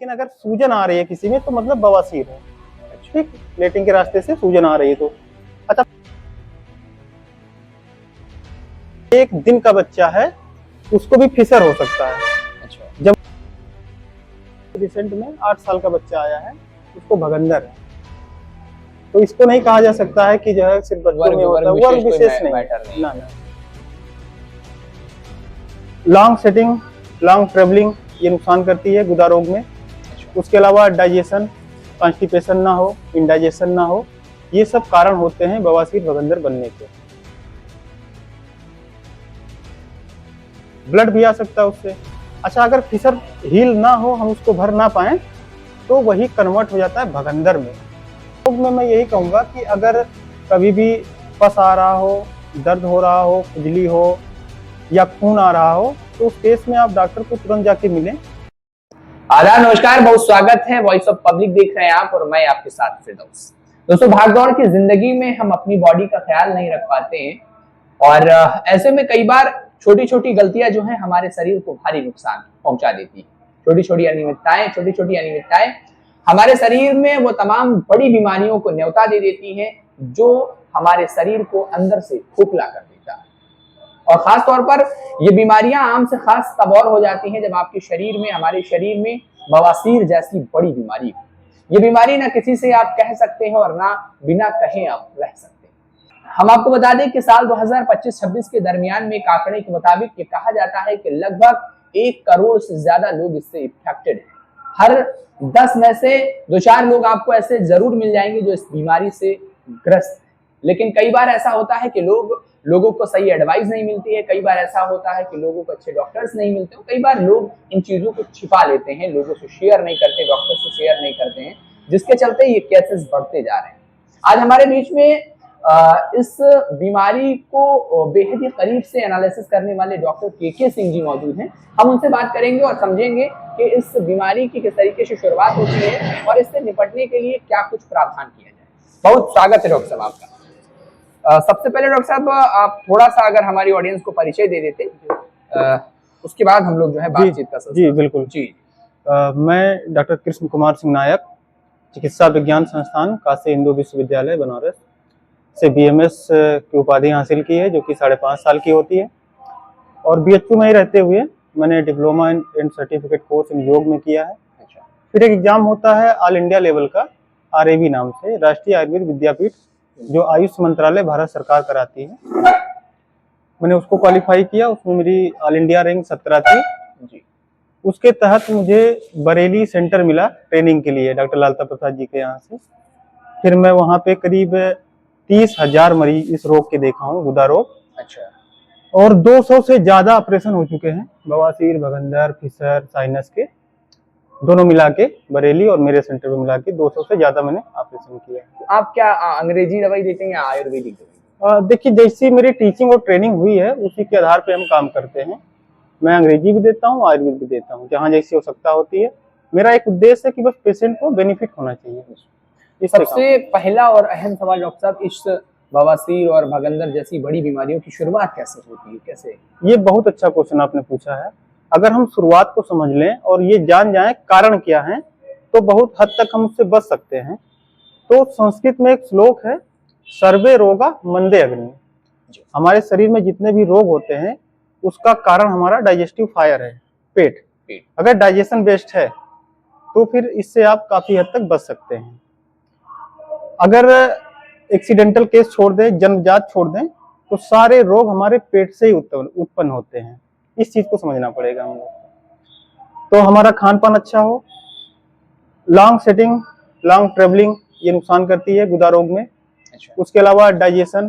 लेकिन अगर सूजन आ रही है किसी में तो मतलब बवासीर है। ठीक, लेटिंग के रास्ते से सूजन आ रही है तो अच्छा, एक दिन का बच्चा है उसको भी फिशर हो सकता है। अच्छा। जब रिसेंट में 8 साल का बच्चा आया है उसको भगंदर है, तो इसको नहीं कहा जा सकता है कि जो है सिर्फ बच्चों में होता है, वर्ग विशेष नहीं। ना लॉन्ग सेटिंग, लॉन्ग ट्रेवलिंग ये नुकसान करती है गुदा रोग में। उसके अलावा डाइजेशन, कॉन्स्टिपेशन ना हो, इंडाइजेशन ना हो, ये सब कारण होते हैं बवासीर भगंदर बनने के। ब्लड भी आ सकता है उससे। अच्छा, अगर फिशर हील ना हो, हम उसको भर ना पाए तो वही कन्वर्ट हो जाता है भगंदर में। रोग में मैं यही कहूँगा कि अगर कभी भी पस आ रहा हो, दर्द हो रहा हो, खुजली हो या खून आ रहा हो तो उस केस में आप डॉक्टर को तुरंत जाके मिलें। आदाब, नमस्कार, बहुत स्वागत है। वॉइस ऑफ पब्लिक देख रहे हैं आप और मैं आपके साथ फिरदौस। दोस्तों, भागदौड़ की जिंदगी में हम अपनी बॉडी का ख्याल नहीं रख पाते हैं और ऐसे में कई बार छोटी छोटी गलतियां जो हैं हमारे शरीर को भारी नुकसान पहुंचा देती है। छोटी छोटी अनियमितताएं हमारे शरीर में वो तमाम बड़ी बीमारियों को न्योता दे देती हैं जो हमारे शरीर को अंदर से खोखला कर देता है। और खास तौर पर ये बीमारियां आम से खास तब और हो जाती हैं जब आपके शरीर में, हमारे शरीर में बवासीर जैसी बड़ी बीमारी हो। ये बीमारी ना किसी से आप कह सकते हैं और ना बिना कहे आप रह सकते हैं। हम आपको बता दें कि साल 2025-26 के दरमियान में एक आंकड़े के मुताबिक ये कहा जाता है कि लगभग 1 करोड़ से ज्यादा लोग इससे इन्फेक्टेड हैं। हर 10 में से 2-4 लोग आपको ऐसे जरूर मिल जाएंगे जो इस बीमारी से ग्रस्त है। लेकिन कई बार ऐसा होता है कि लोगों को सही एडवाइस नहीं मिलती है। कई बार ऐसा होता है कि लोगों को अच्छे डॉक्टर्स नहीं मिलते। कई बार लोग इन चीजों को छिपा लेते हैं, लोगों से शेयर नहीं करते, डॉक्टर से शेयर नहीं करते हैं, जिसके चलते ये केसेस बढ़ते जा रहे हैं। आज हमारे बीच में इस बीमारी को बेहद ही करीब से एनालिसिस करने वाले डॉक्टर के सिंह जी मौजूद हैं। हम उनसे बात करेंगे और समझेंगे कि इस बीमारी की किस तरीके से शुरुआत होती है और इससे निपटने के लिए क्या कुछ प्रावधान किया जाए। बहुत स्वागत है डॉक्टर साहब आपका। सबसे पहले डॉक्टर साहब, आप थोड़ा सा अगर हमारी ऑडियंस को परिचय दे देते, उसके बाद हम लोग जो है बातचीत कर सकते। जी बिल्कुल जी। मैं डॉक्टर कृष्ण कुमार सिंह नायक, चिकित्सा विज्ञान संस्थान काशी हिंदू विश्वविद्यालय बनारस से BMS की उपाधि हासिल की है, जो कि 5.5 साल की होती है। और BHU में ही रहते हुए मैंने diploma and certificate course in योग में किया है। फिर एक एग्जाम होता है ऑल इंडिया लेवल का, RAV नाम से, राष्ट्रीय आयुर्वेद विद्यापीठ, जो आयुष मंत्रालय भारत सरकार कराती है। मैंने उसको क्वालिफाई किया, उसमें मेरी ऑल इंडिया रैंक 17 थी जी। उसके तहत मुझे बरेली सेंटर मिला ट्रेनिंग के लिए डॉक्टर लालता प्रसाद जी के यहाँ से। फिर मैं वहाँ पे करीब 30,000 मरीज इस रोग के देखा हूँ, गुदा रोग। अच्छा। और 200 से ज्यादा ऑपरेशन हो चुके हैं, बवासीर, भगंदर, फिशर, साइनस के दोनों मिला के, बरेली और मेरे सेंटर में मिला के 200 से ज्यादा मैंने ऑपरेशन किया। आप क्या अंग्रेजी दवाई देते हैं या आयुर्वेदिक दवाई? देखिए, जैसी मेरी टीचिंग और ट्रेनिंग हुई है उसी के आधार पे हम काम करते हैं। मैं अंग्रेजी भी देता हूँ, आयुर्वेद भी देता हूँ, जहाँ जैसी आवश्यकता होती है। मेरा एक उद्देश्य है कि बस पेशेंट को बेनिफिट होना चाहिए। सबसे पहला और अहम सवाल डॉक्टर साहब, इस बवासीर और भगंदर जैसी बड़ी बीमारियों की शुरुआत कैसे होती है, कैसे? ये बहुत अच्छा क्वेश्चन आपने पूछा है। अगर हम शुरुआत को समझ लें और ये जान जाएं कारण क्या है तो बहुत हद तक हम उससे बच सकते हैं। तो संस्कृत में एक श्लोक है, सर्वे रोगा मंदे अग्नि। हमारे शरीर में जितने भी रोग होते हैं उसका कारण हमारा डाइजेस्टिव फायर है, पेट। अगर डाइजेशन बेस्ड है तो फिर इससे आप काफी हद तक बच सकते हैं। अगर एक्सीडेंटल केस छोड़ दें, जन्मजात छोड़ दें, तो सारे रोग हमारे पेट से ही उत्पन्न होते हैं। इस चीज को समझना पड़ेगा हम लोग। तो हमारा खान पान अच्छा हो, लॉन्ग सेटिंग, लॉन्ग ट्रेवलिंग ये नुकसान करती है गुदा रोग में। अच्छा। उसके अलावा डाइजेशन,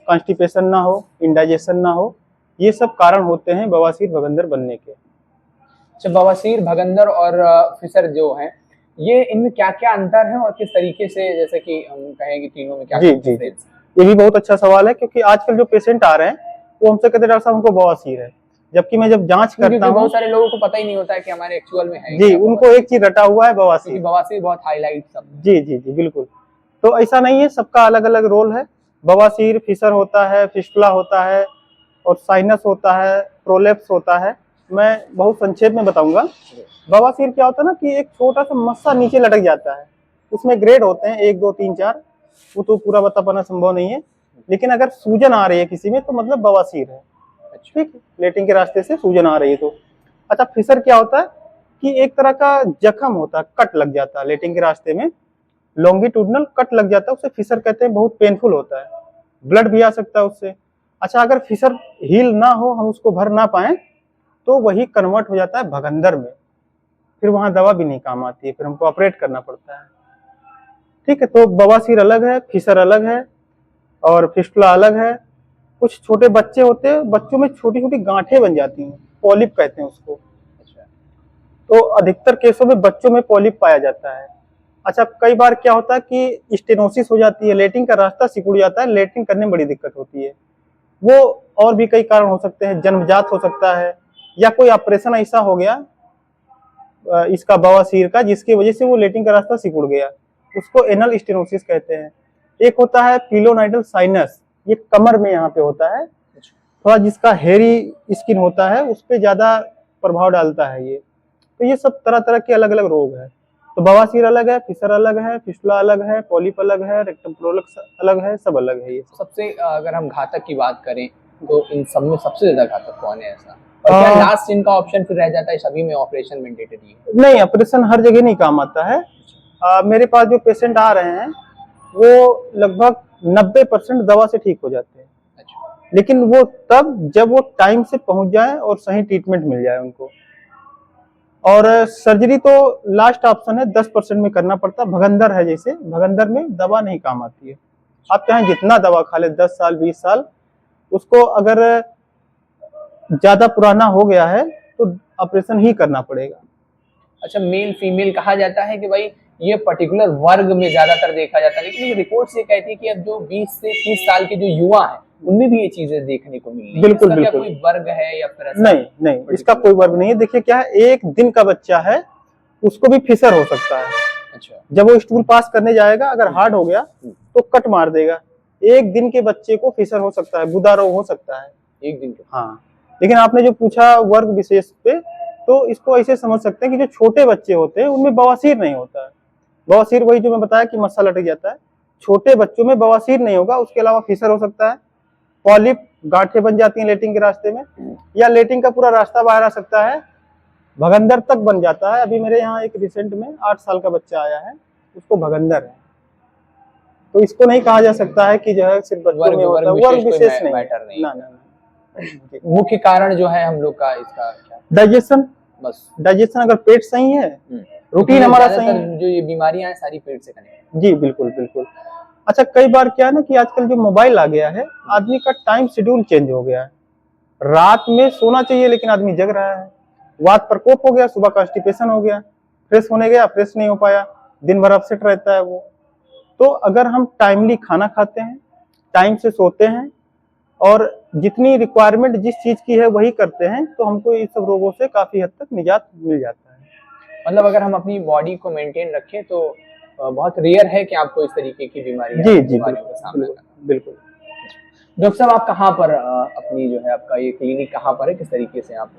कॉन्स्टिपेशन ना हो, इंडाइजेशन ना हो, ये सब कारण होते हैं बवासीर भगंदर बनने के। अच्छा, बवासीर, भगंदर और फिशर जो हैं, ये इनमें क्या क्या अंतर है और किस तरीके से, जैसे कि हम कहें कि तीनों में क्या? जी जी, ये भी बहुत अच्छा सवाल है, क्योंकि आजकल जो पेशेंट आ रहे हैं वो हमसे कहते हैं डॉक्टर साहब हमको बवासीर है, जबकि मैं जब जांच करता हूँ, बहुत सारे लोगों को पता ही नहीं होता है कि हमारे एक्चुअल में है। जी, उनको एक चीज रटा हुआ है, बवासीर। बवासीर बहुत हाईलाइट सब। जी जी जी बिल्कुल। तो ऐसा नहीं है, सबका अलग अलग रोल है। बवासीर, फिशर होता है, फिस्टुला होता है और साइनस होता है, प्रोलेप्स होता है। मैं बहुत संक्षेप में बताऊंगा। बवासीर क्या होता है ना कि एक छोटा सा मस्सा नीचे लटक जाता है, उसमें ग्रेड होते हैं 1 2 3 4, वो तो पूरा बता पाना संभव नहीं है, लेकिन अगर सूजन आ रही है किसी में तो मतलब बवासीर है। ठीक है, लेटरिन के रास्ते से सूजन आ रही है तो। अच्छा, फिसर क्या होता है कि एक तरह का जख्म होता है, कट लग जाता है लेटरिन के रास्ते में, लॉन्गिट्यूडनल कट लग जाता है, उसे फिसर कहते हैं, बहुत पेनफुल होता है, ब्लड भी आ सकता है उससे। अच्छा, अगर फिसर हील ना हो, हम उसको भर ना पाए, तो वही कन्वर्ट हो जाता है भगंदर में, फिर वहां दवा भी नहीं काम आती है, फिर हमको ऑपरेट करना पड़ता है। ठीक है, तो बवासीर अलग है, फिसर अलग है, और फिस्टुला अलग है। कुछ छोटे बच्चे होते हैं, बच्चों में छोटी छोटी गांठें बन जाती हैं, पॉलिप कहते हैं उसको। तो अधिकतर केसों में बच्चों में पॉलिप पाया जाता है। अच्छा, कई बार क्या होता है कि स्टेनोसिस हो जाती है, लेटरिन का रास्ता सिकुड़ जाता है, लेटरिन करने में बड़ी दिक्कत होती है। वो और भी कई कारण हो सकते हैं, जन्मजात हो सकता है, या कोई ऑपरेशन ऐसा हो गया इसका बवासीर का, जिसकी वजह से वो लेटरिन का रास्ता सिकुड़ गया, उसको एनल स्टेनोसिस कहते हैं। एक होता है पिलोनाइडल साइनस, ये कमर में यहाँ पे होता है, थोड़ा जिसका हेरी स्किन होता है उस पर ज्यादा प्रभाव डालता है ये। तो ये सब तरह तरह के अलग अलग रोग है। तो बवासीर अलग है, फिसर अलग है, फिस्टुला अलग है, पॉलिप अलग है, रेक्टम प्रोलक्स अलग है, सब अलग है ये। सबसे अगर हम घातक की बात करें तो इन सब में सबसे ज्यादा घातक कौन है ऐसा, और क्या लास्ट इनका ऑप्शन फिर रह जाता है सभी में ऑपरेशन मैंडेटरी है? नहीं, ऑपरेशन हर जगह नहीं काम आता है। मेरे पास जो पेशेंट आ रहे हैं वो लगभग 90% दवा से ठीक हो जाते हैं। अच्छा। लेकिन वो तब जब वो टाइम से पहुंच जाए और सही ट्रीटमेंट मिल जाए उनको। और सर्जरी तो लास्ट ऑप्शन है, 10% में करना पड़ता। भगंदर है, जैसे भगंदर में दवा नहीं काम आती है, आप चाहे जितना दवा खा ले, 10 साल 20 साल, उसको अगर ज्यादा पुराना हो गया है तो ऑपरेशन ही करना पड़ेगा। अच्छा, मेल फीमेल कहा जाता है कि भाई ये पर्टिकुलर वर्ग में ज्यादातर देखा जाता है, लेकिन रिपोर्ट्स ये कहती है कि अब जो 20 से 30 साल के जो युवा हैं उनमें भी ये चीजें देखने को मिल रही है। बिल्कुल इसका क्या बिल्कुल। कोई वर्ग है या फिर ऐसा? नहीं नहीं, इसका कोई वर्ग नहीं है। देखिए क्या है, 1 दिन का बच्चा है, उसको भी फिसर हो सकता है। अच्छा। जब वो स्टूल पास करने जाएगा, अगर हार्ड हो गया तो कट मार देगा। 1 दिन के बच्चे को फिसर हो सकता है, गुदा रोग हो सकता है 1 दिन के? हाँ। लेकिन आपने जो पूछा वर्ग विशेष पे, तो इसको ऐसे समझ सकते हैं कि जो छोटे बच्चे होते हैं उनमें बवासीर नहीं होता है। बवासीर वही जो मैं बताया कि मस्सा लटक जाता है, छोटे बच्चों में बवासीर नहीं होगा। उसके अलावा फिसर हो सकता है, पॉलिप गांठें बन जाती हैं लेटरिन के रास्ते में, या लेटरिन का पूरा रास्ता बाहर आ सकता है, भगंदर तक बन जाता है। अभी मेरे यहाँ एक रिसेंट में 8 साल का बच्चा आया है, उसको भगंदर है। तो इसको नहीं कहा जा सकता है कि जो है सिर्फ बच्चों में होता है, वर्ग विशेष नहीं, मैटर नहीं। ना ना। मुख्य कारण जो है हम लोग का इसका क्या? डाइजेशन। बस डाइजेशन अगर पेट सही है, रूटीन हमारा सही है, जो ये बीमारियां हैं सारी पेट से कनेक्टेड। जी बिल्कुल बिल्कुल। अच्छा, कई बार क्या है ना कि आजकल जो मोबाइल आ गया है, आदमी का टाइम शेड्यूल चेंज हो गया है। रात में सोना चाहिए लेकिन आदमी जग रहा है, वात प्रकोप हो गया, सुबह कॉन्स्टिपेशन हो गया, फ्रेश होने गया, फ्रेश नहीं हो पाया, दिन भर अपसेट रहता है वो। तो अगर हम टाइमली खाना खाते हैं, टाइम से सोते हैं, और जितनी रिक्वायरमेंट जिस चीज की है वही करते हैं, तो हमको इस सब रोगों से काफी हद तक निजात मिल जाता है। मतलब अगर हम अपनी बॉडी को मेंटेन रखें तो बहुत रेयर है कि आपको इस तरीके की बीमारियां का सामना करना। बिल्कुल। डॉक्टर साहब, आप कहाँ पर अपनी जो है आपका ये क्लिनिक कहाँ पर है, किस तरीके से आप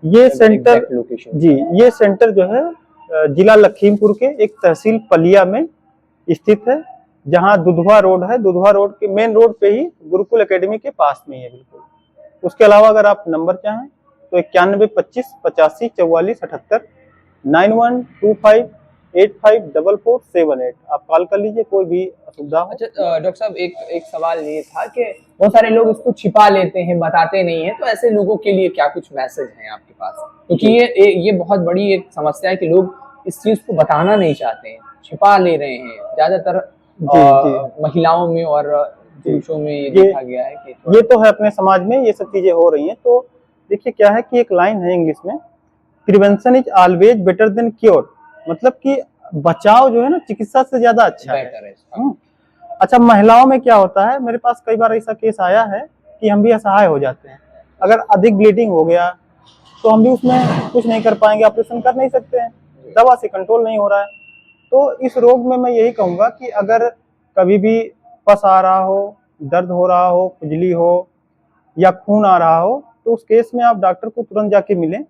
ये सेंटर लोकेशन? जी, ये सेंटर जो है जिला लखीमपुर के एक तहसील पलिया में स्थित है, जहाँ दुधवा रोड है। दुधवा रोड के मेन रोड पे ही गुरुकुल एकेडमी के पास में है बिल्कुल। उसके अलावा अगर आप नंबर चाहें तो 9125 85 44 78 9125854478 आप कॉल कर लीजिए, कोई भी असुविधा हो। अच्छा डॉक्टर साहब, एक सवाल ये था कि बहुत सारे लोग इसको छिपा लेते हैं, बताते नहीं है, तो ऐसे लोगों के लिए क्या कुछ मैसेज है आपके पास? क्योंकि ये बहुत बड़ी एक समस्या है कि लोग इस चीज को बताना नहीं चाहते हैं, छिपा ले रहे हैं ज्यादातर महिलाओं में और पुरुषों में ये देखा गया है कि ये तो है अपने समाज में ये सब चीजें हो रही हैं। तो देखिए क्या है कि एक लाइन है इंग्लिश में, prevention is always better than cure, मतलब कि बचाव जो है ना चिकित्सा से ज्यादा अच्छा है। अच्छा, महिलाओं में क्या होता है, मेरे पास कई बार ऐसा केस आया है कि हम भी असहाय हो जाते हैं। अगर अधिक ब्लीडिंग हो गया तो हम भी उसमें कुछ नहीं कर पाएंगे, ऑपरेशन कर नहीं सकते हैं, दवा से कंट्रोल नहीं हो रहा है। तो इस रोग में मैं यही कहूंगा कि अगर कभी भी पस आ रहा हो, दर्द हो रहा हो, खुजली हो, या खून आ रहा हो, तो उस केस में आप डॉक्टर को तुरंत जाके मिलें।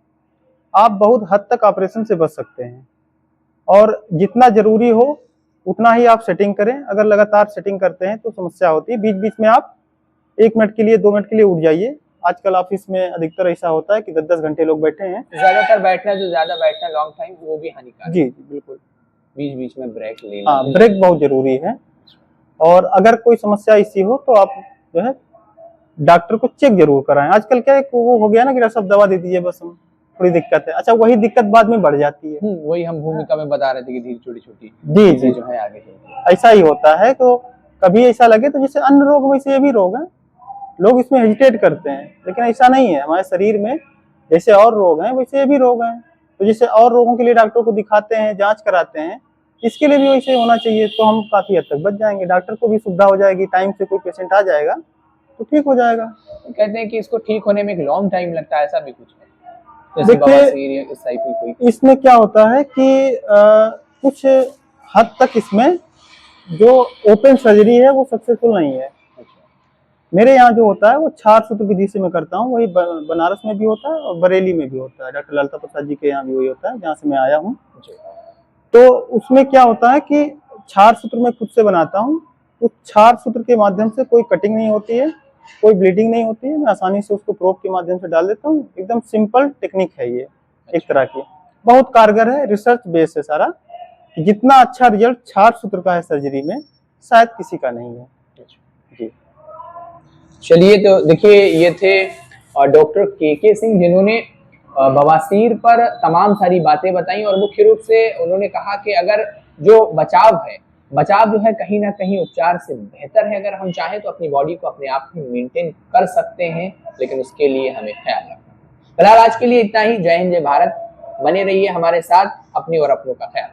आप बहुत हद तक ऑपरेशन से बच सकते हैं। और जितना जरूरी हो उतना ही आप सेटिंग करें। अगर लगातार सेटिंग करते हैं तो समस्या होती है। बीच बीच में आप 1 मिनट के लिए 2 मिनट के लिए उठ जाइए। आजकल ऑफिस में अधिकतर ऐसा होता है कि 10-10 घंटे लोग बैठे हैं। ज्यादातर बैठना, जो ज्यादा बैठना लॉन्ग टाइम, वो भी हानिकारक। जी बिल्कुल। बीच बीच में ब्रेक लेना। हाँ, ब्रेक बहुत जरूरी है। और अगर कोई समस्या ऐसी हो तो आप जो है डॉक्टर को चेक जरूर कराएं। आजकल क्या है, वो हो गया ना कि डॉक्टर साहब दवा दे दीजिए बस, हम थोड़ी दिक्कत है। अच्छा, वही दिक्कत बाद में बढ़ जाती है। वही हम भूमिका में बता रहे थे कि धीरे छोटी छोटी जी जी जो है आगे चलती है। ऐसा ही होता है। तो कभी ऐसा लगे तो जैसे अन्य रोग वैसे ये भी रोग है, लोग इसमें हेजिटेट करते हैं, लेकिन ऐसा नहीं है। हमारे शरीर में जैसे और रोग हैं वैसे ये भी रोग हैं। तो जैसे और रोगों के लिए डॉक्टर को दिखाते हैं, जांच कराते हैं, इसके लिए भी वैसे होना चाहिए। तो हम काफी हद तक बच जाएंगे, डॉक्टर को भी सुविधा हो जाएगी। टाइम से कोई पेशेंट आ जाएगा तो ठीक हो जाएगा। कहते हैं कि इसको ठीक होने में एक लॉन्ग टाइम लगता है, ऐसा भी कुछ है? देखिए, इसमें क्या होता है कि कुछ हद तक इसमें जो ओपन सर्जरी है वो सक्सेसफुल नहीं है। मेरे यहाँ जो होता है वो 4 सूत्र विधि से मैं करता हूँ। वही बनारस में भी होता है और बरेली में भी होता है। डॉक्टर ललिता प्रसाद जी के यहाँ भी वही होता है, जहाँ से मैं आया हूँ। तो उसमें क्या होता है कि 4 सूत्र मैं खुद से बनाता हूँ। उस 4 सूत्र के माध्यम से कोई कटिंग नहीं होती है, कोई ब्लीडिंग नहीं होती है। मैं आसानी से उसको प्रोब के माध्यम से डाल देता हूँ। एकदम सिंपल टेक्निक है ये, एक तरह की बहुत कारगर है। रिसर्च बेस है सारा। जितना अच्छा रिजल्ट 4 सूत्र का है सर्जरी में, शायद किसी का नहीं है। जी चलिए, तो देखिए, ये थे डॉक्टर के सिंह, जिन्होंने बवासीर पर तमाम सारी बातें बताई। और मुख्य रूप से उन्होंने कहा कि अगर जो बचाव जो है कहीं ना कहीं उपचार से बेहतर है। अगर हम चाहें तो अपनी बॉडी को अपने आप ही मेंटेन कर सकते हैं, लेकिन उसके लिए हमें ख्याल रखना। फिलहाल आज के लिए इतना ही। जय हिंद, जय भारत। बने रहिए हमारे साथ। अपनी और अपनों का ख्याल।